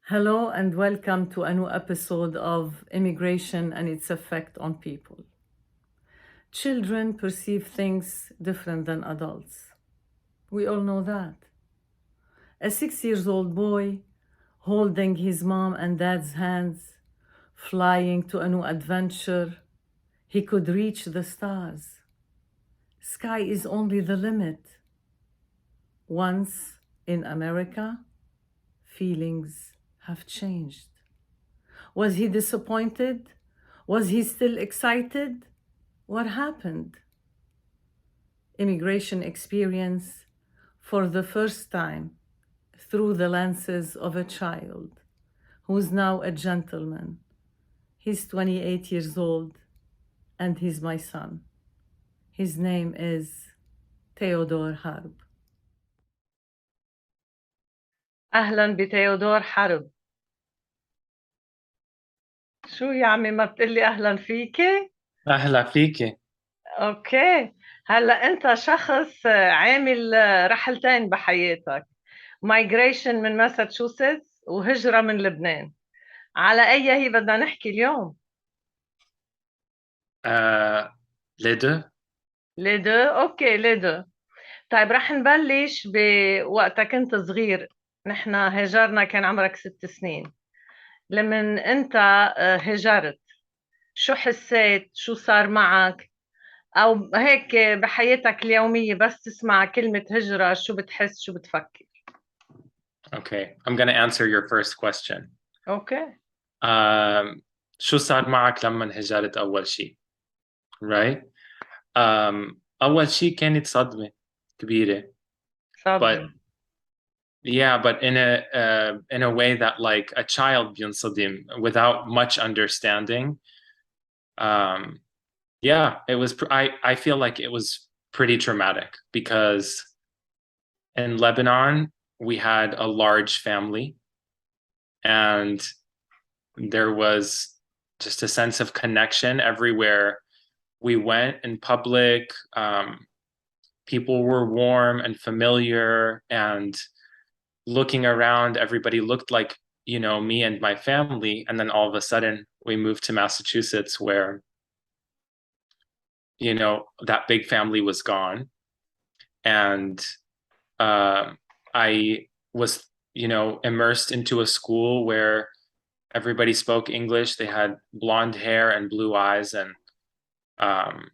Hello and welcome to a new episode of Immigration and its Effect on People. Children perceive things different than adults. We all know that. A 6-year-old boy holding his mom and dad's hands, flying to a new adventure, he could reach the stars. Sky is only the limit. Once in America, feelings have changed. Was he disappointed? Was he still excited? What happened? Immigration experience for the first time through the lenses of a child who's now a gentleman. He's 28 years old and he's my son. His name is Theodore Harb. أهلا بتيودور حرب. شو يا عمي ما بتقلي أهلا فيكي؟ أهلا فيكي. أوكي. هلا أنت شخص عامل رحلتين بحياتك، مايجريشن من ماساتشوستس وهجرة من لبنان. على أي هي بدنا نحكي اليوم؟ les deux. لي دو. أوكي لي دو. طيب رح نبلش بوقتك كنت صغير. نحن هاجرنا كان عمرك 6 سنين. لمن أنت هاجرت شو حسيت؟ شو صار معك؟ أو هيك بحياتك اليومية بس تسمع كلمة هجرة شو بتحس شو بتفكر؟ Okay, I'm gonna answer your first question. أوكي. شو صار معك لما هجرت أول شيء؟ Right? أول شيء كانت صدمة كبيرة. صدمة. But yeah, but in a way that like a child بينصدم without much understanding. Yeah, it was. I feel like it was pretty traumatic because in Lebanon we had a large family and there was just a sense of connection everywhere we went in public. People were warm and familiar, and looking around, everybody looked like, you know, me and my family. And then all of a sudden we moved to Massachusetts where, you know, that big family was gone. And I was, you know, immersed into a school where everybody spoke English. They had blonde hair and blue eyes, and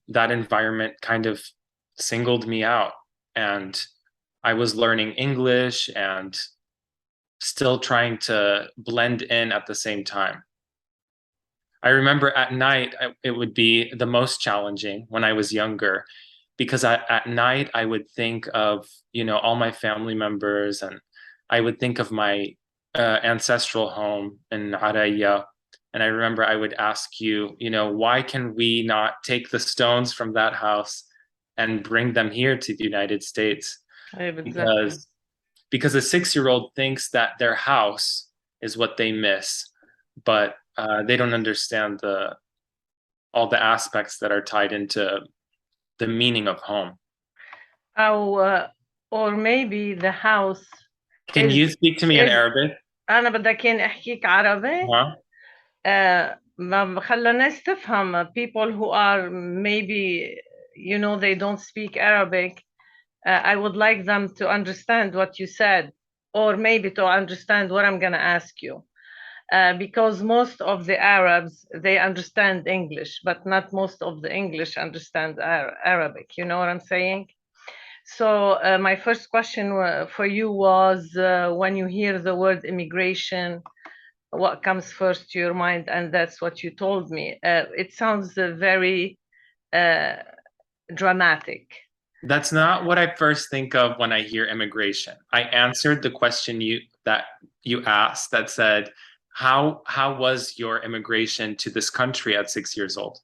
that environment kind of singled me out. And I was learning English and still trying to blend in at the same time. I remember at night, it would be the most challenging when I was younger, because at night I would think of, you know, all my family members, and I would think of my ancestral home in Araya. And I remember I would ask you, you know, why can we not take the stones from that house and bring them here to the United States? Because a 6-year-old thinks that their house is what they miss, but they don't understand all the aspects that are tied into the meaning of home. Or maybe the house. Can you speak to me in Arabic? أنا بدك كان أحكيك عربي؟ ما خلى الناس تفهم. People who are maybe, you know, they don't speak Arabic. I would like them to understand what you said, or maybe to understand what I'm going to ask you. Because most of the Arabs, they understand English, but not most of the English understand Arabic. You know what I'm saying? So my first question for you was, when you hear the word immigration, what comes first to your mind? And that's what you told me. It sounds very dramatic. That's not what I first think of when I hear immigration. I answered the question you asked that said, how was your immigration to this country at 6 years old?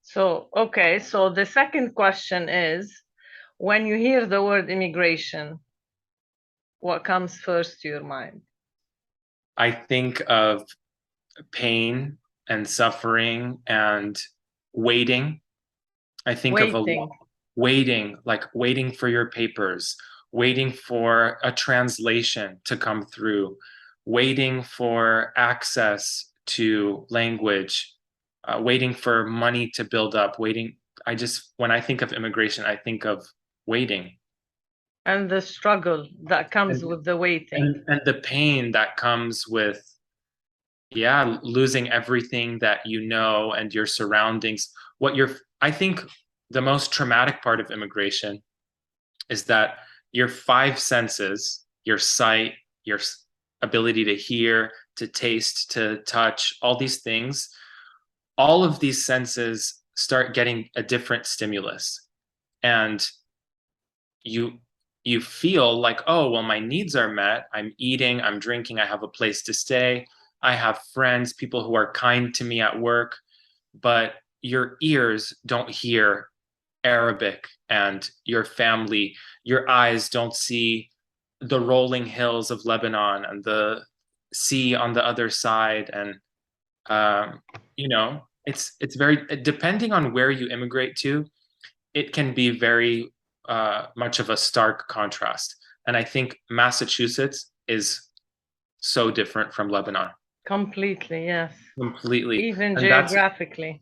So, okay. So the second question is, when you hear the word immigration, what comes first to your mind? I think of pain and suffering and waiting. I think of waiting, like waiting for your papers, waiting for a translation to come through, waiting for access to language, waiting for money to build up, waiting. When I think of immigration, I think of waiting. And the struggle that comes with the waiting. And the pain that comes with, yeah, losing everything that you know and your surroundings. I think the most traumatic part of immigration is that your five senses, your sight, your ability to hear, to taste, to touch, all these things, all of these senses start getting a different stimulus. And you feel like, oh, well, my needs are met. I'm eating, I'm drinking, I have a place to stay, I have friends, people who are kind to me at work, but your ears don't hear Arabic and your family, your eyes don't see the rolling hills of Lebanon and the sea on the other side. And it's very, depending on where you immigrate to, it can be very much of a stark contrast. And I think Massachusetts is so different from Lebanon. Completely, yes. Completely. Even And geographically.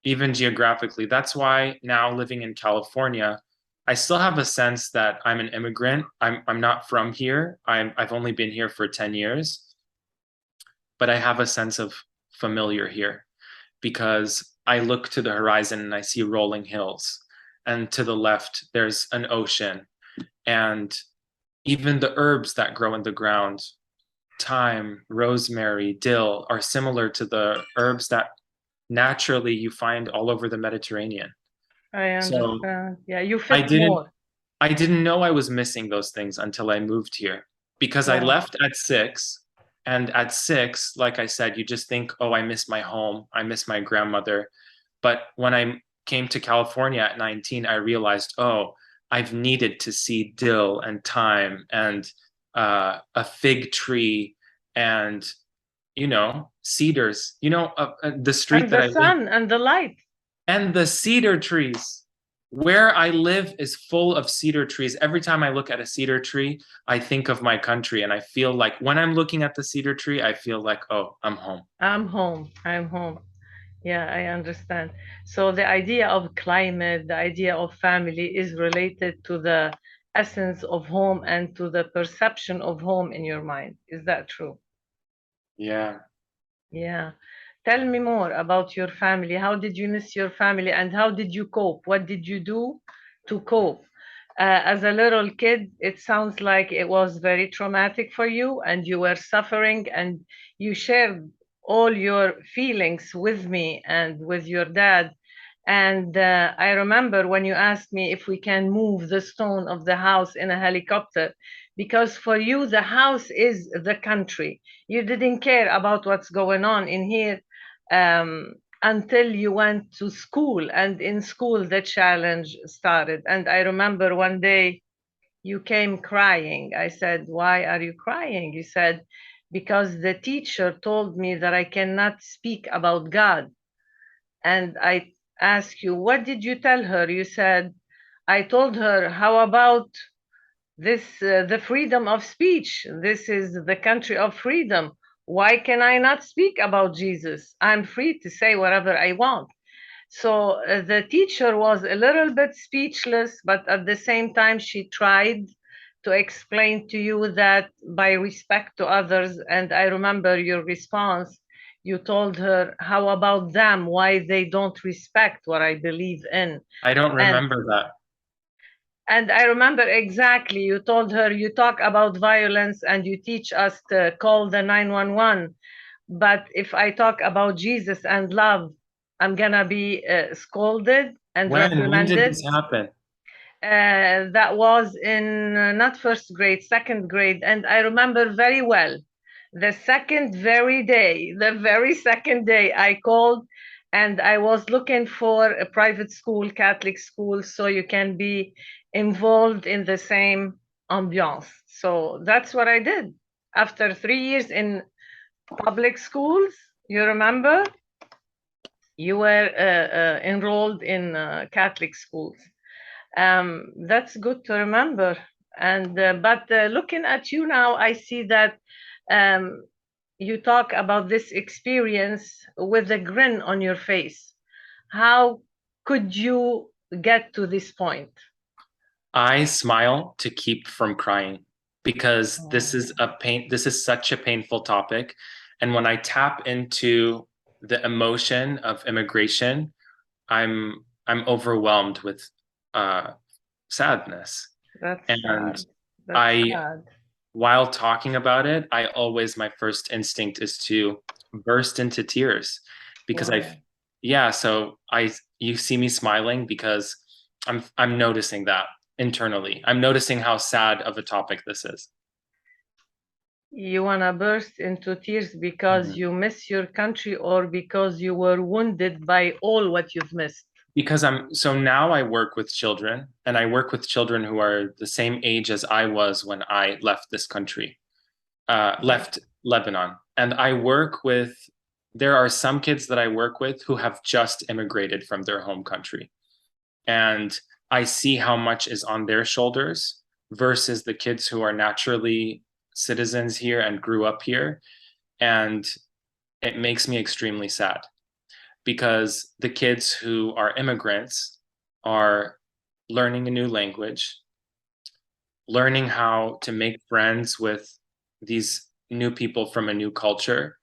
even geographically. That's why now living in California, I still have a sense that I'm an immigrant. I'm not from here. I've only been here for 10 years, but I have a sense of familiar here because I look to the horizon and I see rolling hills. And to the left, there's an ocean. And even the herbs that grow in the ground, thyme, rosemary, dill, are similar to the herbs that naturally you find all over the Mediterranean. I So understand. Yeah, you I fit didn't more. I didn't know I was missing those things until I moved here because I Wow. left at 6. And at 6, like I said, you just think, oh, I miss my home. I miss my grandmother. But when I came to California at 19, I realized, oh, I've needed to see dill and thyme and a fig tree and, cedars. The street And that the I live sun and the light. and the cedar trees. Where I live is full of cedar trees. Every time I look at a cedar tree, I think of my country. And I feel like when I'm looking at the cedar tree, I feel like, oh, I'm home. I'm home. I'm home. Yeah, I understand. So the idea of climate, the idea of family is related to the essence of home and to the perception of home in your mind. Is that true? Yeah. Yeah. Tell me more about your family. How did you miss your family and how did you cope? What did you do to cope? As a little kid, it sounds like it was very traumatic for you and you were suffering and you shared all your feelings with me and with your dad. And I remember when you asked me if we can move the stone of the house in a helicopter, because for you, the house is the country. You didn't care about what's going on in here until you went to school. And in school, the challenge started. And I remember one day you came crying. I said, "Why are you crying?" You said, "Because the teacher told me that I cannot speak about God." And I asked you, "What did you tell her?" You said, "I told her, how about the freedom of speech? This is the country of freedom. Why can I not speak about Jesus? I'm free to say whatever I want." So the teacher was a little bit speechless, but at the same time, she tried to explain to you that by respect to others. And I remember your response. You told her, "How about them? Why they don't respect what I believe in?" I don't And remember that. and I remember exactly, you told her, "You talk about violence and you teach us to call the 911. But if I talk about Jesus and love, I'm going to be scolded and When did reprimanded." this happen? That was in not first grade, second grade. And I remember very well the the very second day I called and I was looking for a private school, Catholic school, so you can be involved in the same ambiance. So that's what I did. After 3 years in public schools, you remember? You were enrolled in Catholic schools. That's good to remember. And but looking at you now, I see that um, you talk about this experience with a grin on your face. How could you get to this point? I smile to keep from crying because Oh, this is such a painful topic. And when I tap into the emotion of immigration, I'm overwhelmed with uh, sadness. that's And sad. That's I, sad. while talking about it, my first instinct is to burst into tears because Wow. yeah, so you see me smiling because I'm noticing that internally. I'm noticing how sad of a topic this is. You want to burst into tears because Mhm. you miss your country or because you were wounded by all what you've missed? Because so now I work with children and I work with children who are the same age as I was when I left this country, Yes. left Lebanon. And there are some kids that I work with who have just immigrated from their home country. And I see how much is on their shoulders versus the kids who are naturally citizens here and grew up here. And it makes me extremely sad because the kids who are immigrants are learning a new language, learning how to make friends with these new people from a new culture,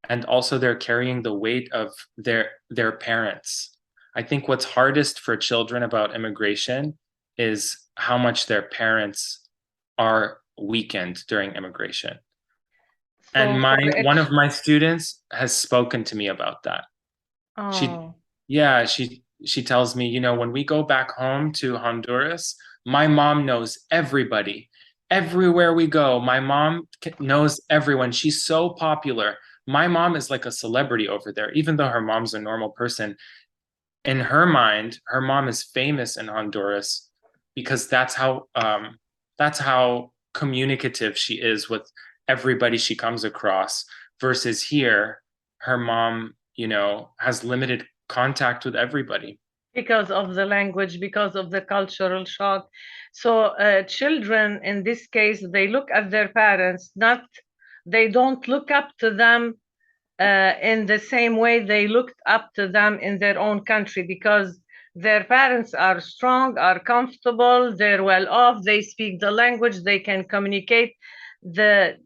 and also they're carrying the weight of their parents. I think what's hardest for children about immigration is how much their parents are weakened during immigration. And So for one it, of my students has spoken to me about that. She, oh, yeah, she tells me, when we go back home to Honduras, my mom knows everybody. Everywhere we go, my mom knows everyone. She's so popular. My mom is like a celebrity over there, even though her mom's a normal person. In her mind, her mom is famous in Honduras because that's how communicative she is with everybody she comes across. Versus here, her mom, has limited contact with everybody. because of the language, because of the cultural shock. So children, in this case, they look at their parents, not they don't look up to them in the same way they looked up to them in their own country because their parents are strong, are comfortable, they're well off, they speak the language, they can communicate. The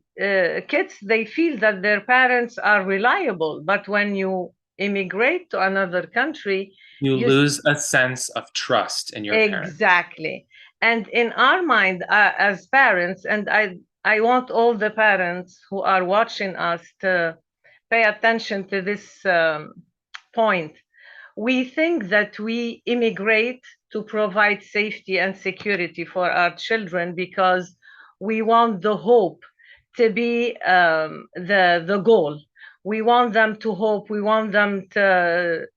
kids, they feel that their parents are reliable, but when you immigrate to another country, You you lose a sense of trust in your parents. exactly. And in our mind, as parents, and I want all the parents who are watching us to pay attention to this point. We think that we immigrate to provide safety and security for our children because we want the hope to be the goal. We want them to hope. We want them to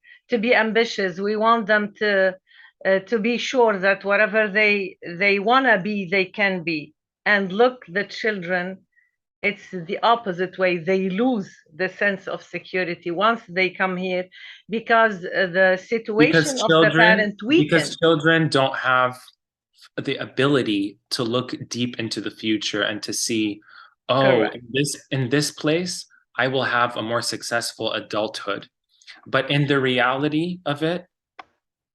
be ambitious. We want them to be sure that whatever they want to be, they can be. And look, the children, it's the opposite way. They lose the sense of security once they come here because the situation of the parent Because weakened. children don't have the ability to look deep into the future and to see, oh, Correct. in this place, I will have a more successful adulthood. But in the reality of it,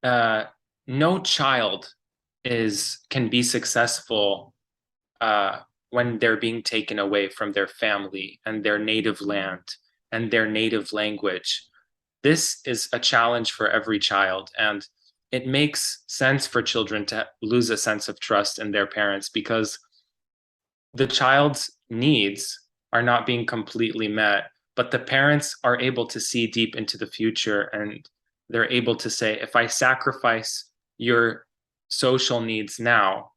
uh, no child can be successful uh, when they're being taken away from their family and their native land and their native language. This is a challenge for every child, and it makes sense for children to lose a sense of trust in their parents because the child's needs are not being completely met, but the parents are able to see deep into the future and they're able to say, if I sacrifice your social needs now,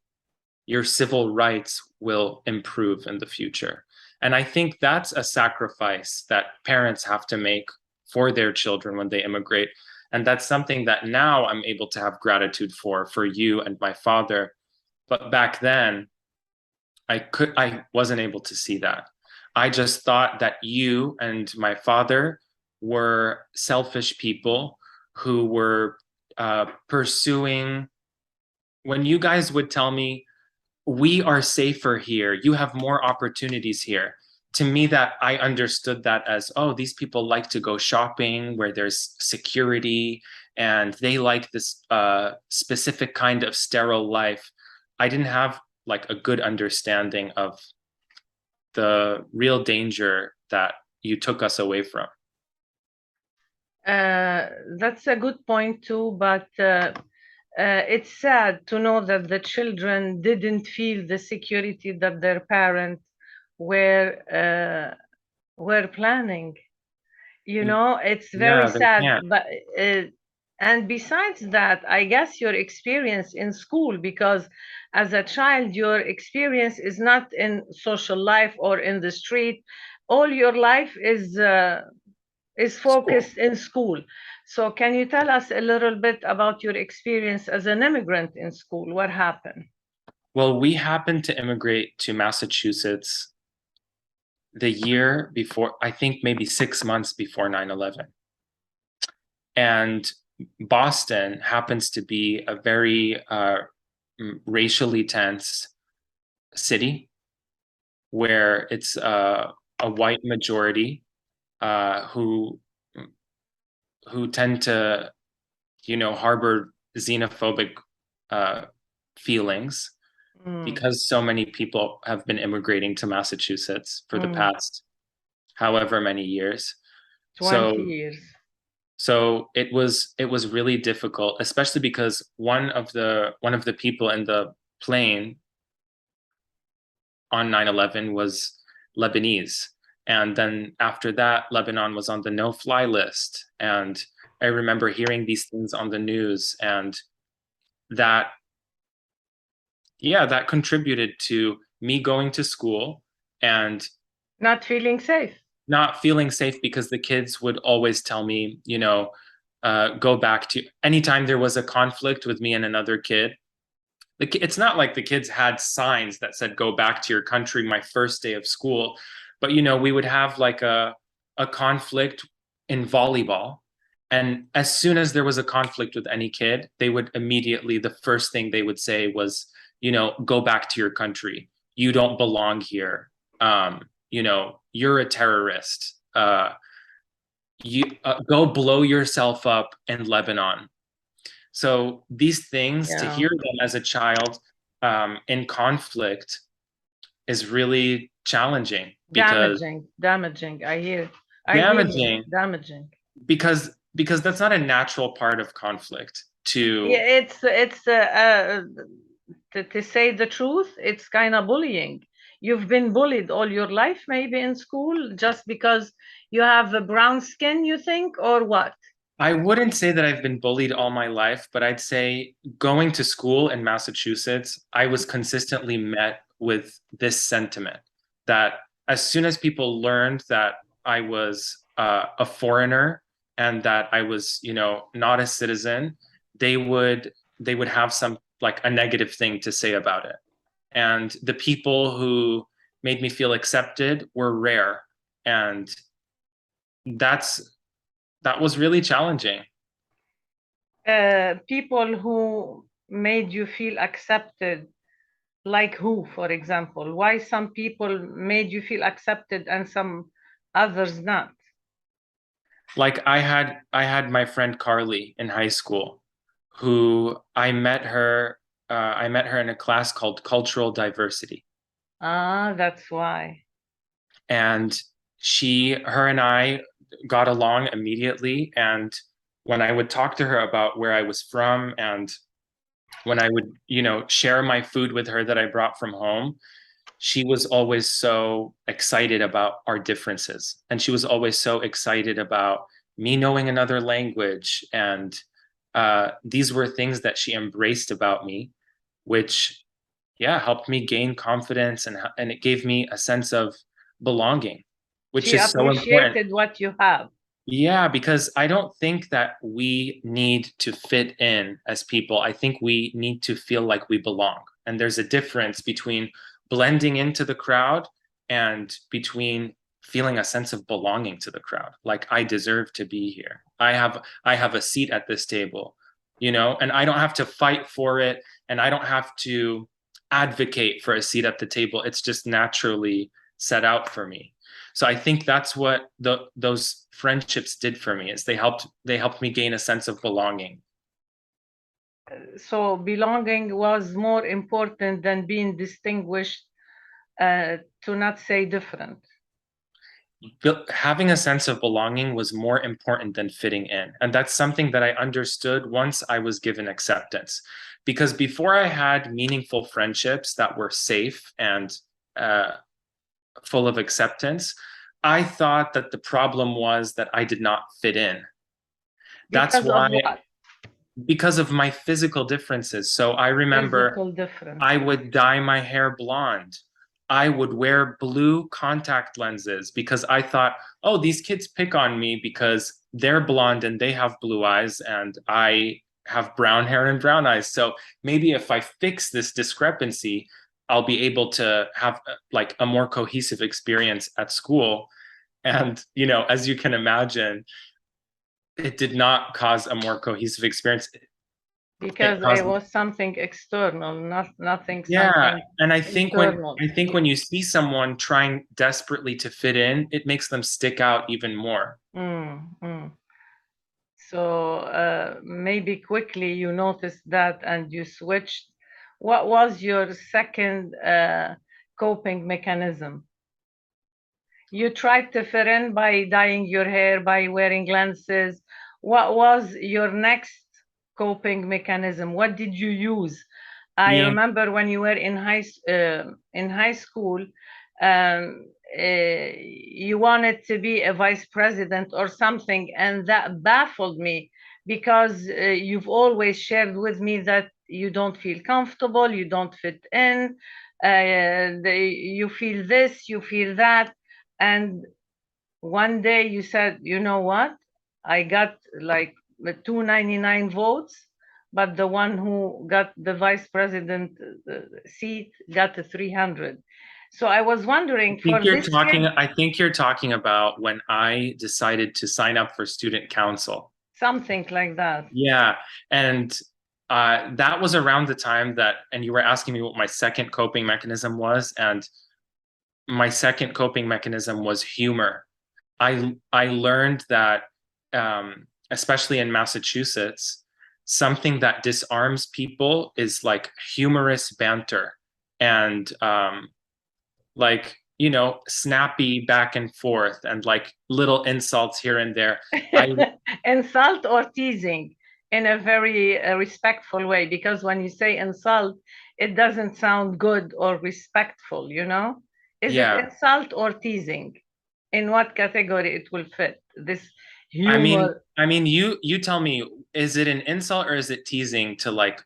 your civil rights will improve in the future. And I think that's a sacrifice that parents have to make for their children when they immigrate. And that's something that now I'm able to have gratitude for you and my father. But back then, I wasn't able to see that. I just thought that you and my father were selfish people who were pursuing. When you guys would tell me, we are safer here, you have more opportunities here, to me, that I understood that as, oh, these people like to go shopping where there's security and they like this specific kind of sterile life. I didn't have like a good understanding of the real danger that you took us away from. That's a good point too, but it's sad to know that the children didn't feel the security that their parents were were planning. You know, it's very Yeah, they sad. can't. But and besides that, I guess your experience in school, because as a child, your experience is not in social life or in the street. All your life is School. focused in school. So can you tell us a little bit about your experience as an immigrant in school? What happened? Well, we happened to immigrate to Massachusetts the year before, I think maybe 6 months before 9/11. And Boston happens to be a very racially tense city where it's a white majority uh, who who tend to, harbor xenophobic uh, feelings Mm, because so many people have been immigrating to Massachusetts for the mm, past however many years. 20 So years. it was really difficult, especially because one of the people in the plane on 9/11 was Lebanese. And then after that, Lebanon was on the no-fly list. And I remember hearing these things on the news, and that, yeah, that contributed to me going to school and Not feeling safe. not feeling safe because the kids would always tell me, go back to anytime there was a conflict with me and another kid. It's not like the kids had signs that said "Go back to your country" my first day of school, but we would have like a conflict in volleyball, and as soon as there was a conflict with any kid, they would immediately the first thing they would say was, "Go back to your country. You don't belong here. You're a terrorist. You go blow yourself up in Lebanon." So these things, to Yeah. hear them as a child in conflict is really challenging because Damaging. I hear you. damaging Damaging. because that's not a natural part of conflict Yeah, to to say the truth, it's kind of bullying. You've been bullied all your life, maybe in school, just because you have a brown skin, you think, or what? I wouldn't say that I've been bullied all my life, but I'd say going to school in Massachusetts, I was consistently met with this sentiment that as soon as people learned that I was a foreigner and that I was, not a citizen, they would have some like a negative thing to say about it. And the people who made me feel accepted were rare. And that's that was really challenging. People who made you feel accepted, like who, for example? Why some people made you feel accepted and some others not? Like I had my friend Carly in high school, who I met her in a class called cultural diversity. Ah, that's why. And her and I got along immediately. And when I would talk to her about where I was from, and when I would, share my food with her that I brought from home, she was always so excited about our differences. And she was always so excited about me knowing another language. And these were things that she embraced about me, which, yeah, helped me gain confidence, and it gave me a sense of belonging, which She is so important. appreciated what you have. Yeah, because I don't think that we need to fit in as people. I think we need to feel like we belong. And there's a difference between blending into the crowd and between feeling a sense of belonging to the crowd. Like I deserve to be here. I have a seat at this table, and I don't have to fight for it, and I don't have to advocate for a seat at the table. It's just naturally set out for me. So I think that's what those friendships did for me, is they helped me gain a sense of belonging. So belonging was more important than being distinguished, to not say different. Having a sense of belonging was more important than fitting in. And that's something that I understood once I was given acceptance. Because before I had meaningful friendships that were safe and full of acceptance, I thought that the problem was that I did not fit in. That's Because of why, what? because of my physical differences. So I remember Physical difference. I would dye my hair blonde. I would wear blue contact lenses because I thought, oh, these kids pick on me because they're blonde and they have blue eyes and I have brown hair and brown eyes. So maybe if I fix this discrepancy, I'll be able to have like a more cohesive experience at school. And, as you can imagine, it did not cause a more cohesive experience. Because Caused, it was something external, nothing yeah, something and internal. I think when you see someone trying desperately to fit in, it makes them stick out even more. So maybe quickly you noticed that and you switched. What was your second coping mechanism? You tried to fit in by dyeing your hair, by wearing lenses. What was your next coping mechanism? What did you use? I Yeah, remember when you were in high school, you wanted to be a vice president or something, and that baffled me because you've always shared with me that you don't feel comfortable, you don't fit in, you feel this, you feel that, and one day you said, you know what? I got like 299 votes, but the one who got the vice president seat got the 300. So I was wondering for this kid, I think you're talking about when I decided to sign up for student council. something like that. Yeah, and that was around the time that, and you were asking me what my second coping mechanism was, and my second coping mechanism was humor. I learned that, especially in Massachusetts, something that disarms people is like humorous banter and like snappy back and forth and like little insults here and there. I Insult or teasing in a very respectful way, because when you say insult, it doesn't sound good or respectful, you know? Is it Yeah, insult or teasing? In what category it will fit? This I mean, humor. you tell me, is it an insult or is it teasing to like,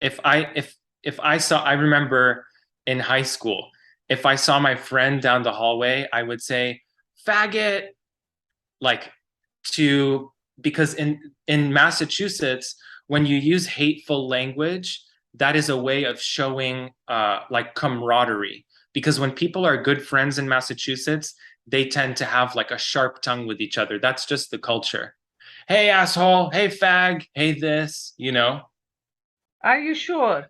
if I saw, I remember in high school, if I saw my friend down the hallway, I would say faggot, like to, because in Massachusetts, when you use hateful language, that is a way of showing like camaraderie. Because when people are good friends in Massachusetts, they tend to have like a sharp tongue with each other. That's just the culture. Hey, asshole. Hey, fag. Hey, this. Are you sure?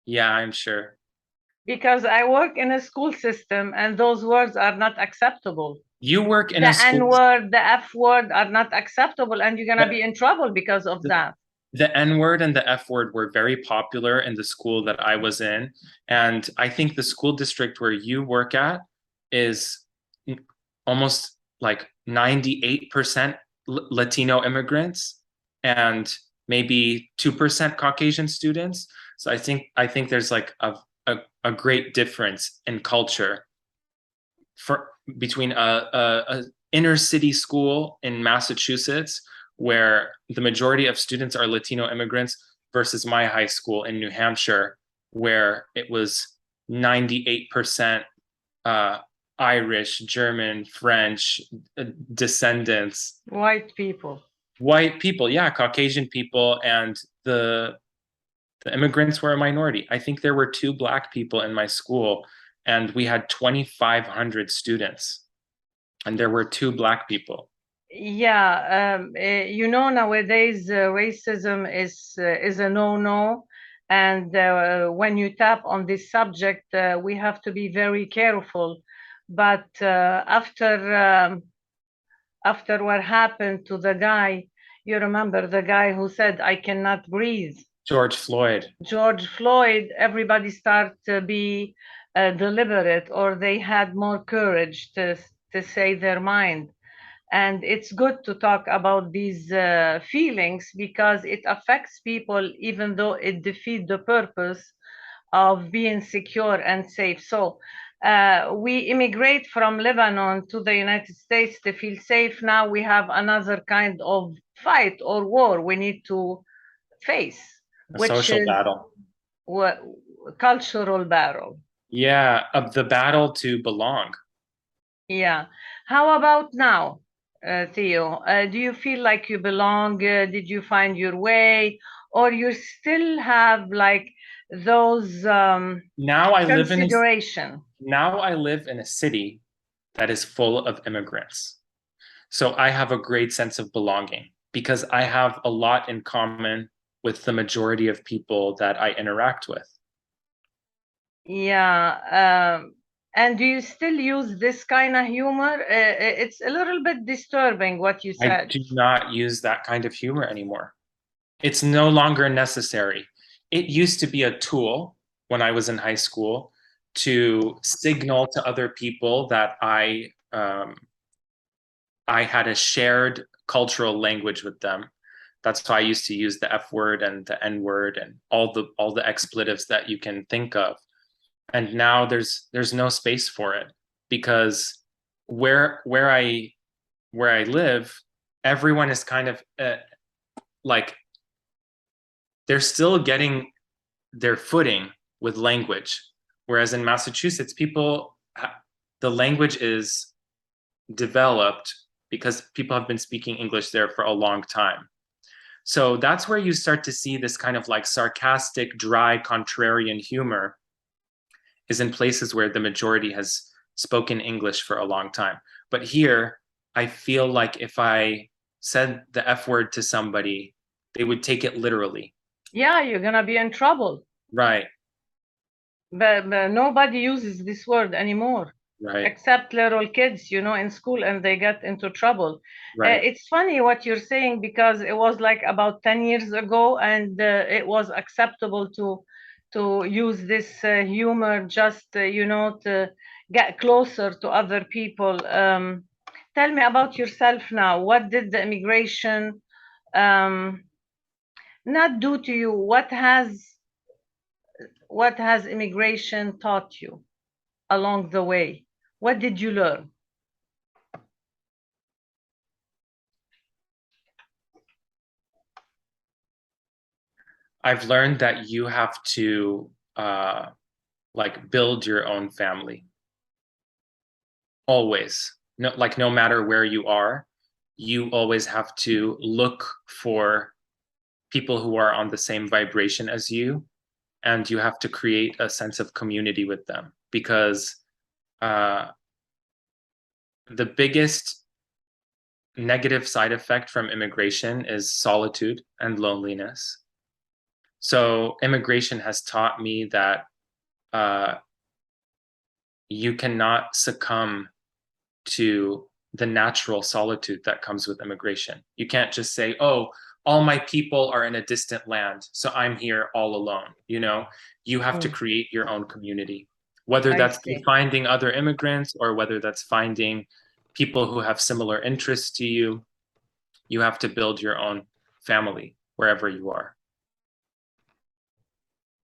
Yeah, I'm sure. Because I work in a school system and those words are not acceptable. You work in a The N school. word, the F word are not acceptable, and you're going to be in trouble because of The, that. the N word and the F word were very popular in the school that I was in. And I think the school district where you work at is almost like 98% Latino immigrants and maybe 2% Caucasian students. So I think there's like a great difference in culture for between a inner city school in Massachusetts where the majority of students are Latino immigrants versus my high school in New Hampshire where it was 98% Irish, German, French descendants, White people. white people, yeah, Caucasian people, and the immigrants were a minority. I think there were 2 Black people in my school, and we had 2,500 students, and there were 2 Black people. Yeah, nowadays racism is a no-no, and when you tap on this subject, we have to be very careful. But after what happened to the guy, you remember the guy who said, "I cannot breathe." George Floyd. George Floyd, everybody started to be deliberate, or they had more courage to say their mind. And it's good to talk about these feelings because it affects people, even though it defeats the purpose of being secure and safe. So we immigrate from Lebanon to the United States to feel safe. Now we have another kind of fight or war we need to face, A which social is battle. cultural battle. Yeah, of the battle to belong. Yeah. How about now, Theo? Do you feel like you belong? Did you find your way? Or you still have like those Now I live in a consideration? now I live in a city that is full of immigrants. So I have a great sense of belonging because I have a lot in common with the majority of people that I interact with. Yeah. And do you still use this kind of humor? It's a little bit disturbing what you I said. do not use that kind of humor anymore. It's no longer necessary. It used to be a tool when I was in high school to signal to other people that I had a shared cultural language with them. That's why I used to use the F word and the N word and all the expletives that you can think of. And now there's no space for it because where I live, everyone is kind of like they're still getting their footing with language. Whereas in Massachusetts, the language is developed because people have been speaking English there for a long time. So that's where you start to see this kind of like sarcastic, dry, contrarian humor is in places where the majority has spoken English for a long time. But here, I feel like if I said the F word to somebody, they would take it literally. Yeah, you're gonna be in trouble. Right, But nobody uses this word anymore, right, except little kids, in school, and they get into trouble. right. It's funny what you're saying because it was like about 10 years ago, and it was acceptable to use this humor just, to get closer to other people. Tell me about yourself now. What did the immigration um, not do to you? What has immigration taught you along the way? What did you learn? I've learned that you have to like build your own family always. No matter where you are, you always have to look for people who are on the same vibration as you, and you have to create a sense of community with them because uh, the biggest negative side effect from immigration is solitude and loneliness. So immigration has taught me that uh, you cannot succumb to the natural solitude that comes with immigration. You can't just say, oh, all my people are in a distant land, so I'm here all alone. You have to create your own community, whether I that's see. finding other immigrants or whether that's finding people who have similar interests to you. You have to build your own family wherever you are.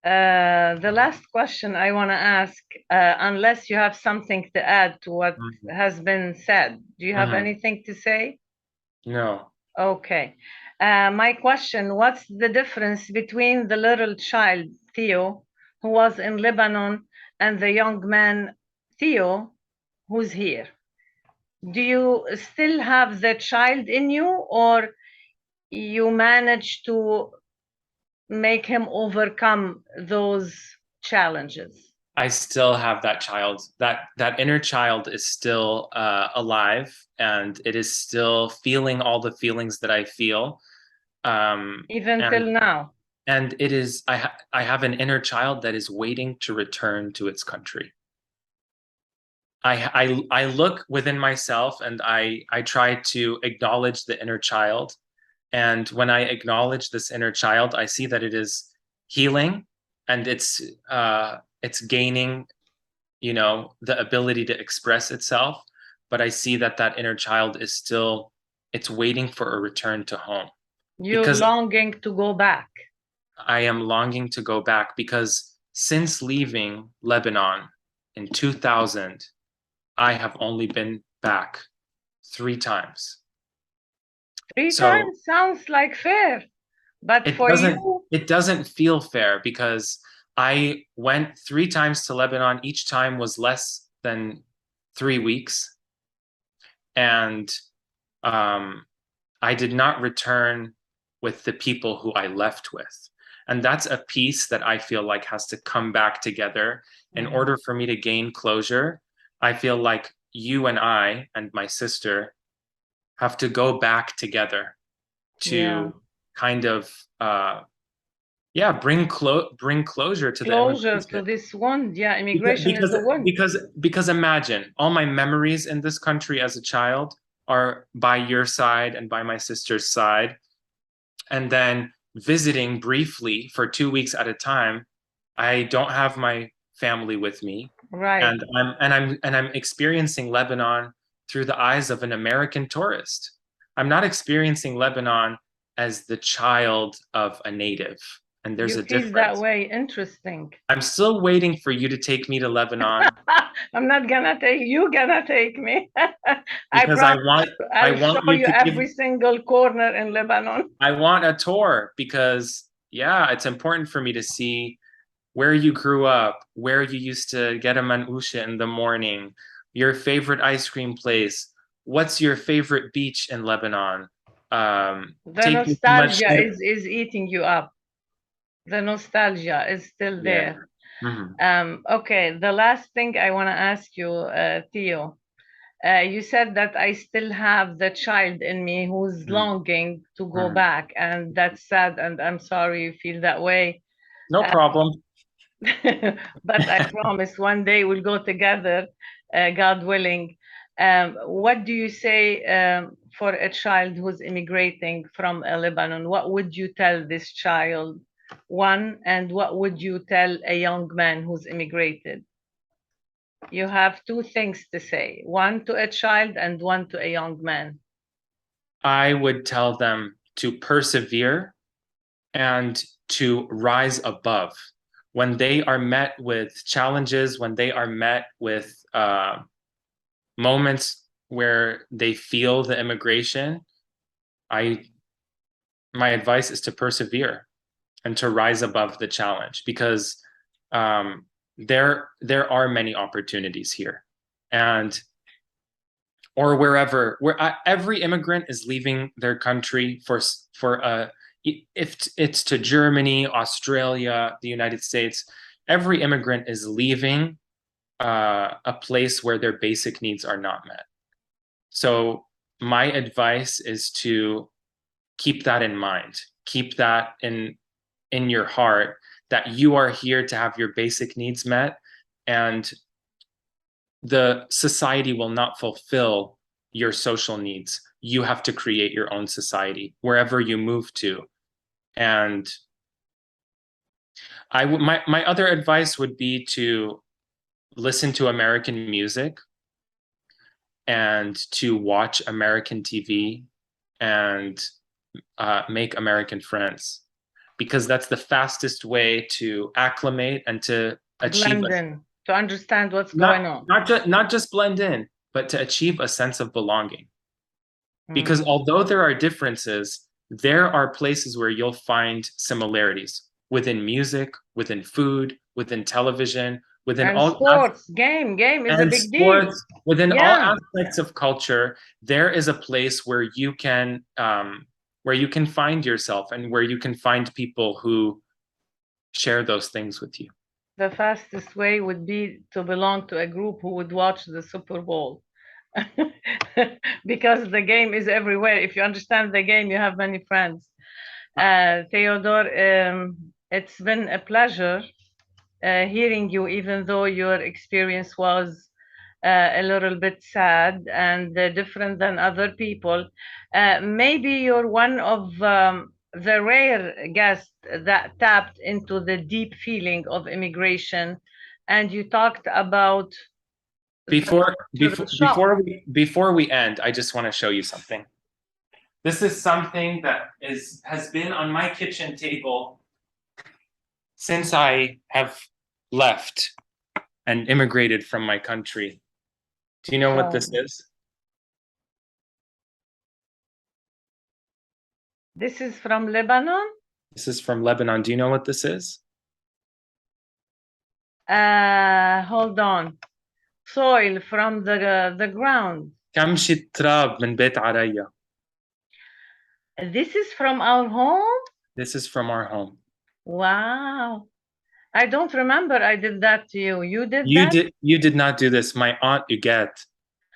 The last question I want to ask, unless you have something to add to what Mhm. has been said, do you have Mhm. anything to say? No. Okay. My question, what's the difference between the little child, Theo, who was in Lebanon, and the young man, Theo, who's here? Do you still have the child in you, or you managed to make him overcome those challenges? I still have that child. That inner child is still alive, and it is still feeling all the feelings that I feel. Even And till now? it is I have an inner child that is waiting to return to its country. I look within myself and I try to acknowledge the inner child. And when I acknowledge this inner child, I see that it is healing and it's gaining, you know, the ability to express itself. But I see that that inner child is still, it's waiting for a return to home You're because longing to go back. I am longing to go back because since leaving Lebanon in 2000, I have only been back 3 times. Three So times sounds like fair, but it for doesn't you, it doesn't feel fair because I went 3 times to Lebanon. Each time was less than 3 weeks, and um, I did not return with the people who I left with. And that's a piece that I feel like has to come back together in Mhm. order for me to gain closure. I feel like you and I and my sister have to go back together Yeah, to kind of yeah, bring closure to the closure to immigration. this wound. Yeah, Because immigration is because a wound. because imagine all my memories in this country as a child are by your side and by my sister's side, and then visiting briefly for 2 weeks at a time. I don't have my family with me, Right. and I'm experiencing Lebanon through the eyes of an American tourist. I'm not experiencing Lebanon as the child of a native, and there's You a feel that difference. way. Interesting. I'm still waiting for you to take me to Lebanon I'm not gonna take you gonna take me. I because I promise want I I'll show want you you to give every single corner in Lebanon. I want a tour because yeah, it's important for me to see where you grew up, where you used to get a manusha in the morning, your favorite ice cream place, what's your favorite beach in Lebanon? The Take me to nostalgia Mashed. is eating you up. The nostalgia is still Yeah. there. Mhm. Okay, the last thing I want to ask you, Theo. You said that I still have the child in me who's Mhm. longing to go Mhm. back, and that's sad, and I'm sorry you feel that way. No Uh, problem. but I promise one day we'll go together, God willing. What do you say for a child who's immigrating from Lebanon? What would you tell this child? One, and what would you tell a young man who's immigrated? You have two things to say, one to a child and one to a young man. I would tell them to persevere and to rise above. When they are met with challenges, when they are met with moments where they feel the immigration, I my advice is to persevere and to rise above the challenge because there are many opportunities here, and or wherever where every immigrant is leaving their country for if it's to Germany, Australia, the United States, every immigrant is leaving a place where their basic needs are not met. So my advice is to keep that in mind. Keep that in your heart that you are here to have your basic needs met, and the society will not fulfill your social needs. You have to create your own society wherever you move to. And my other advice would be to listen to American music and to watch American TV and make American friends because that's the fastest way to acclimate and to achieve Blend in to understand what's going not on. not just blend in, but to achieve a sense of belonging. Because Mm. although there are differences, there are places where you'll find similarities within music, within food, within television, within And all sports, game is a and big deal. sports, within all Yeah, aspects of culture. There is a place where you can find yourself and where you can find people who share those things with you. the fastest way would be to belong to a group who would watch the Super Bowl. Because the game is everywhere. If you understand the game, you have many friends. Theodore, it's been a pleasure hearing you, even though your experience was a little bit sad and different than other people. Maybe you're one of the rare guests that tapped into the deep feeling of immigration, and you talked about the cultural shock. Before we end, I just want to show you something. This is something that has been on my kitchen table since I have left and immigrated from my country. Do you know what this is? This is from Lebanon. This is from Lebanon. Do you know what this is? Hold on. Soil from the ground. كمشة تراب من بيت عريا. This is from our home? This is from our home. Wow. I don't remember I did that to you. You did that? You did not do this. My aunt Huguette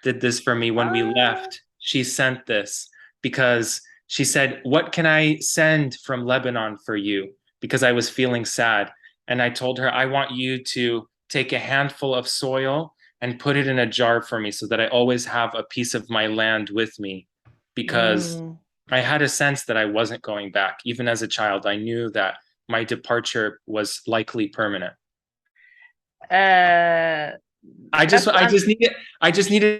did this for me when we left. She sent this because she said, "What can I send from Lebanon for you?" Because I was feeling sad. And I told her, "I want you to take a handful of soil and put it in a jar for me so that I always have a piece of my land with me." Because I had a sense that I wasn't going back. Even as a child, I knew that my departure was likely permanent. I just needed